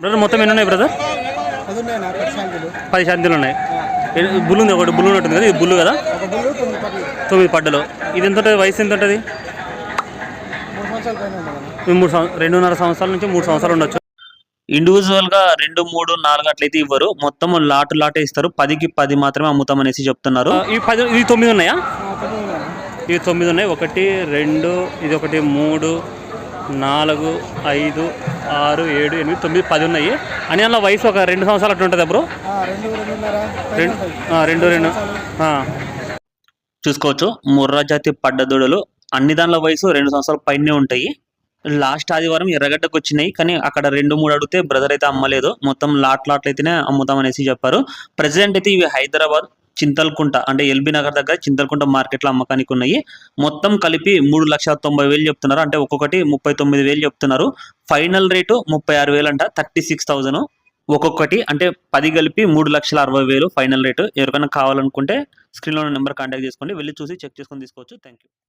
Brother మొత్తం ఎన్ని ఉన్నాయి బ్రదర్? అది ఉన్నాయన్నా 10 శాంతులు. 10 శాంతిలు ఉన్నాయి. బుల్ ఉంది, ఒకటి బుల్ ఉంటుంది కదా, ఇది బుల్ కదా, ఒక బుల్లు 9 పట్లు. 9 పడ్డలు. ఇది ఎంత ఉంటుంది, వయసు ఎంత ఉంటుంది? 3 సంవత్సరాల పైన ఉన్నదన్న. 2.5 సంవత్సరాల నుంచి 3 సంవత్సరాలు ఉండొచ్చు. ఇండివిజువల్ గా 2, 3, 4 అట్లయితే ఇవ్వరు, మొత్తం లాటే ఇస్తారు. 10కి 10 మాత్రమే అమ్ముతాం అనేసి చెప్తున్నారు. ఇవి 9 ఉన్నాయా? 9 ఉన్నాయన్నా. ఇవి 9 ఉన్నాయి. 1, 2, ఇది ఒకటి 3, 4, 5, 6, 7, 8, 9, 10 ఉన్నాయి. అని అందులో వయసు ఒక 2 సంవత్సరాలు అట్లా ఉంటుంది బ్రో. 2, 2.5 పైన ఉంటాయి. 2 చూసుకోవచ్చు, ముర్రా జాతి పడ్డదూడలు అన్ని దానిల వయసు 2 సంవత్సరాల పైనే ఉంటాయి. లాస్ట్ ఆదివారం ఎర్రగడ్డకు వచ్చినాయి, కానీ అక్కడ 2, 3 అడిగితే బ్రదర్ అయితే అమ్మలేదు, మొత్తం లాట్లయితేనే అమ్ముతాం అనేసి చెప్పారు. ప్రెసిడెంట్ అయితే ఇవి హైదరాబాద్ చింతల్కుంట అంటే ఎల్బీ నగర్ దగ్గర చింతల్కుంట మార్కెట్లో అమ్మకానికి ఉన్నాయి. మొత్తం కలిపి 3,90,000 చెప్తున్నారు, అంటే ఒక్కొక్కటి 39,000 చెప్తున్నారు. ఫైనల్ రేటు 36,000 అంట, 36,000 ఒక్కొక్కటి, అంటే 10 కలిపి 3,60,000 ఫైనల్ రేటు. ఎవరికైనా కావాలనుకుంటే స్క్రీన్లో ఉన్న నెంబర్ కాంటాక్ట్ చేసుకోండి, వెళ్ళి చూసి చెక్ చేసుకొని తీసుకోవచ్చు. Thank you.